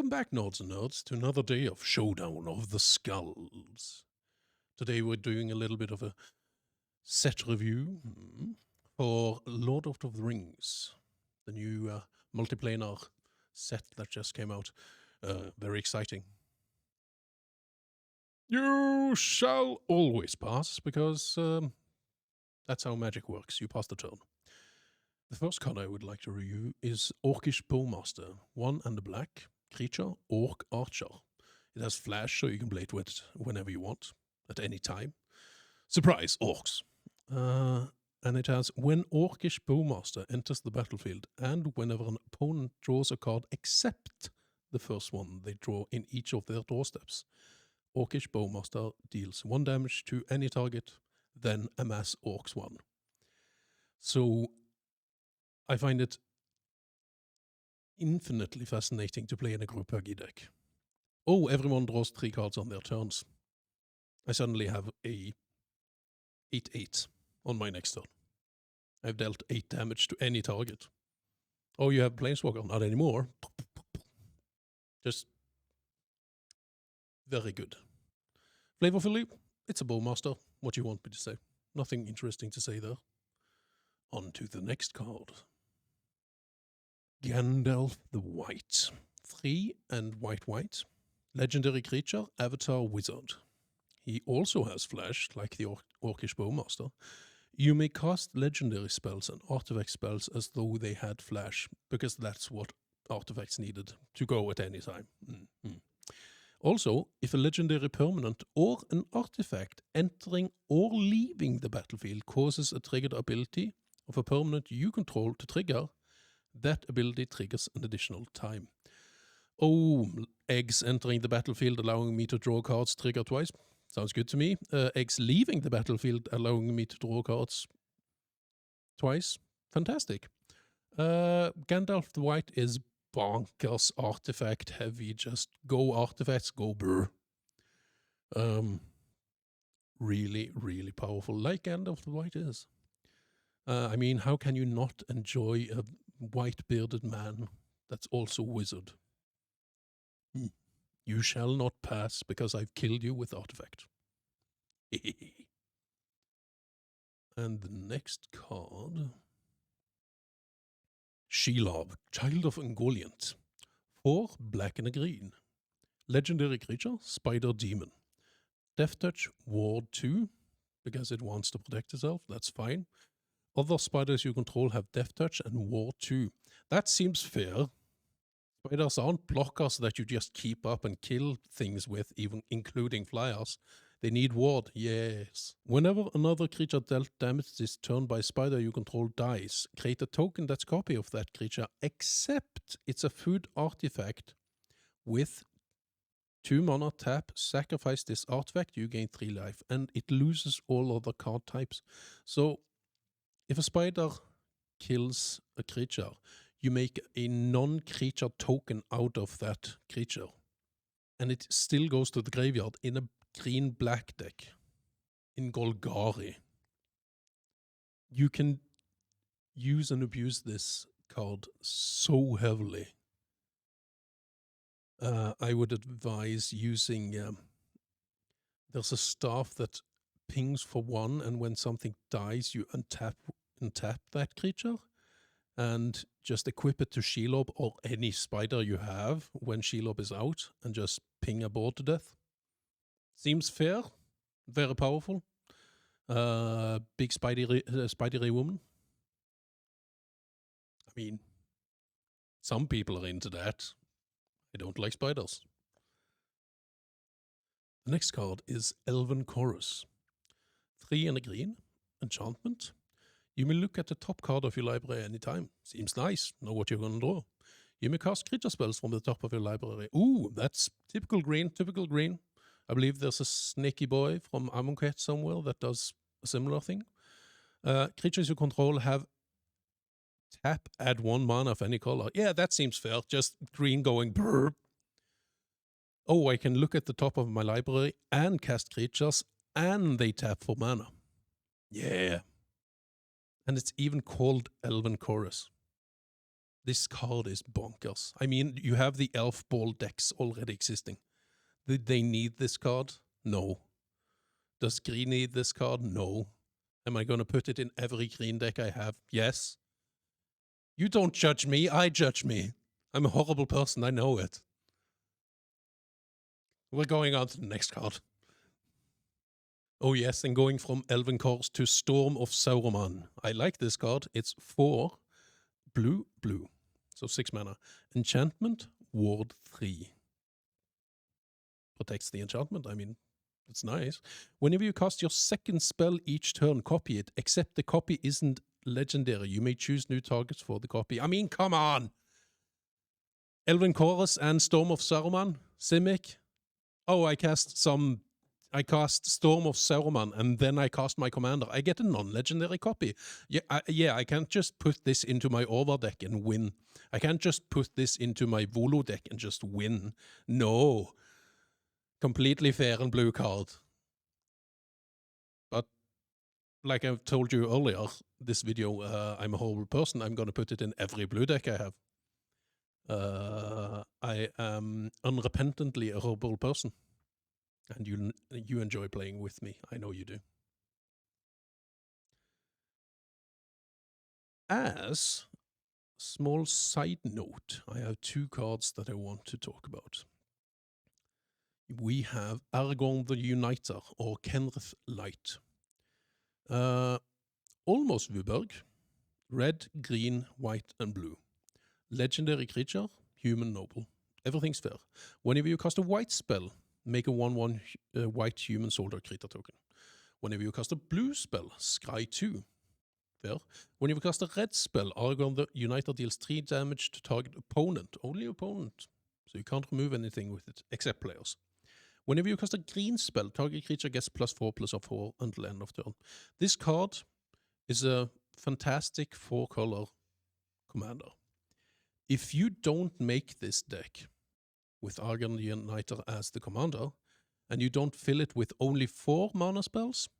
Welcome back, Nords and Nerds, to another day of Showdown of the Skulls. Today we're doing a little bit of a set review for Lord of the Rings, the new multiplanar set that just came out. Very exciting. You shall always pass, because that's how magic works. You pass the turn. The first card I would like to review is Orcish Bowmaster, 1 and a black, creature, Orc Archer. It has flash, so you can play it with whenever you want, at any time. Surprise, Orcs! And it has, when Orcish Bowmaster enters the battlefield, and whenever an opponent draws a card except the first one they draw in each of their draw steps, Orcish Bowmaster deals 1 damage to any target, then amass Orcs 1. So I find it infinitely fascinating to play in a group huggy deck. Oh, everyone draws 3 cards on their turns. I suddenly have a 8/8 on my next turn. I've dealt 8 damage to any target. Oh, you have Planeswalker? Not anymore. Just very good. Flavorfully, it's a Bowmaster. What do you want me to say? Nothing interesting to say there. On to the next card. Gandalf the White. 3 and white. Legendary creature, avatar wizard. He also has flash, like the Orcish Bowmaster. You may cast legendary spells and artifact spells as though they had flash, because that's what artifacts needed to go at any time. Also, if a legendary permanent or an artifact entering or leaving the battlefield causes a triggered ability of a permanent you control to trigger, that ability triggers an additional time. Oh, eggs entering the battlefield allowing me to draw cards trigger twice. Sounds good to me. Eggs leaving the battlefield allowing me to draw cards twice. Fantastic. Gandalf the White is bonkers artifact heavy. Just go artifacts, go brr. Really, really powerful, like Gandalf the White is. I mean, how can you not enjoy a white-bearded man that's also wizard? You shall not pass, because I've killed you with artifact. And the next card... Shelob, Child of Ungoliant. 4 black and a green. Legendary creature, Spider Demon. Death Touch, Ward 2, because it wants to protect itself, that's fine. Other spiders you control have Death Touch and Ward 2. That seems fair. Spiders aren't blockers that you just keep up and kill things with, even including flyers. They need ward, yes. Whenever another creature dealt damage this turn by spider you control dies, create a token that's copy of that creature, except it's a food artifact with 2 mana tap, sacrifice this artifact, you gain 3 life, and it loses all other card types. So, if a spider kills a creature, you make a non-creature token out of that creature. And it still goes to the graveyard in a green-black deck. In Golgari. You can use and abuse this card so heavily. I would advise using... there's a staff that pings for 1, and when something dies, you untap that creature. And just equip it to Shelob or any spider you have when Shelob is out, and just ping a board to death. Seems fair. Very powerful. Big spidery woman. I mean, some people are into that. I don't like spiders. The next card is Elven Chorus. 3 and a green. Enchantment. You may look at the top card of your library anytime. Seems nice. Know what you're going to draw. You may cast creature spells from the top of your library. Ooh, that's typical green, typical green. I believe there's a snaky boy from Amonkhet somewhere that does a similar thing. Creatures you control have tap, add 1 mana of any color. Yeah, that seems fair. Just green going brrr. Oh, I can look at the top of my library and cast creatures, and they tap for mana. Yeah. And it's even called Elven Chorus. This card is bonkers. I mean, you have the elf ball decks already existing. Did they need this card? No. Does green need this card? No. Am I going to put it in every green deck I have? Yes. You don't judge me, I judge me. I'm a horrible person, I know it. We're going on to the next card. Oh yes, and going from Elven Chorus to Storm of Sauron. I like this card. It's 4 blue, blue. So 6 mana. Enchantment, Ward 3. Protects the enchantment, I mean, it's nice. Whenever you cast your second spell each turn, copy it, except the copy isn't legendary. You may choose new targets for the copy. I mean, come on! Elven Chorus and Storm of Saruman? Simic? Oh, I cast Storm of Saruman, and then I cast my commander. I get a non-legendary copy. Yeah, I can't just put this into my Åvar deck and win. I can't just put this into my Volo deck and just win. No. Completely fair and blue card. But like I've told you earlier, this video, I'm a horrible person. I'm going to put it in every blue deck I have. I am unrepentantly a horrible person. And you enjoy playing with me. I know you do. As a small side note, I have 2 cards that I want to talk about. We have Aragon the United, or Kenrith Light. Almost Viborg. Red, green, white, and blue. Legendary creature, human noble. Everything's fair. Whenever you cast a white spell, make a 1/1 white human soldier creature token. Whenever you cast a blue spell, scry 2. Fair. Whenever you cast a red spell, Aragon the United deals 3 damage to target opponent. Only opponent. So you can't remove anything with it, except players. Whenever you cast a green spell, target creature gets +4/+4 until end of turn. This card is a fantastic 4-color commander. If you don't make this deck with Aragon the United as the commander, and you don't fill it with only 4 mana spells,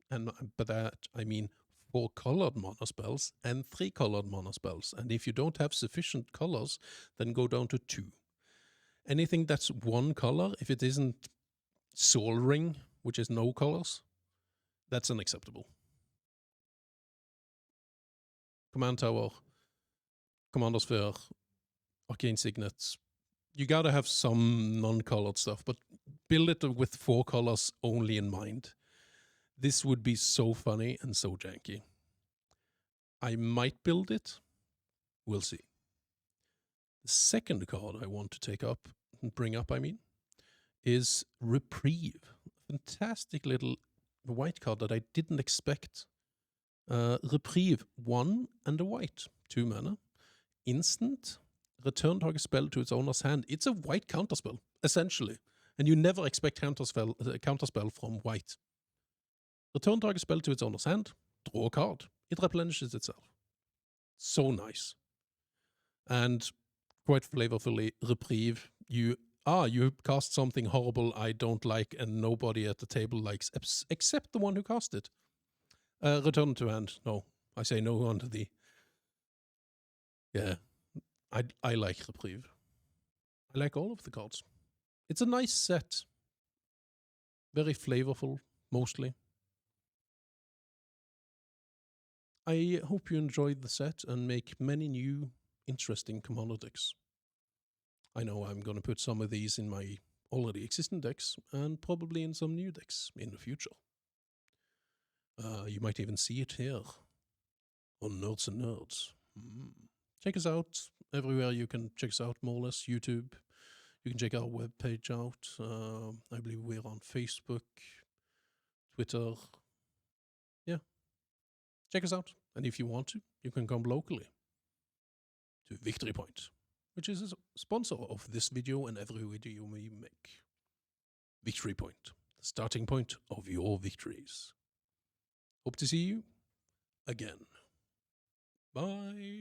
and by that I mean 4-colored mana spells and 3-colored mana spells, and if you don't have sufficient colors, then go down to 2. Anything that's 1 color, if it isn't Soul Ring, which is no colors, that's unacceptable. Command Tower, Commander Sphere, Arcane Signets. You gotta have some non-colored stuff, but build it with 4 colors only in mind. This would be so funny and so janky. I might build it. We'll see. The second card I want to bring up, is Reprieve. Fantastic little white card that I didn't expect. Reprieve, 1 and a white, 2 mana. Instant, return target spell to its owner's hand. It's a white counterspell, essentially. And you never expect counterspell from white. Return target spell to its owner's hand, draw a card. It replenishes itself. So nice. And quite flavorfully, Reprieve, you cast something horrible I don't like and nobody at the table likes, except the one who cast it. Return to hand. No, I say no unto thee. Yeah, I like Reprieve. I like all of the cards. It's a nice set. Very flavorful, mostly. I hope you enjoyed the set and make many new, interesting commander decks. I know I'm going to put some of these in my already existing decks and probably in some new decks in the future. You might even see it here on Nerds and Nerds. Check us out everywhere you can check us out, more or less. YouTube. You can check our webpage out. I believe we're on Facebook, Twitter. Yeah. Check us out. And if you want to, you can come locally to Victory Point, which is a sponsor of this video and every video we make. Victory Point, the starting point of your victories. Hope to see you again. Bye.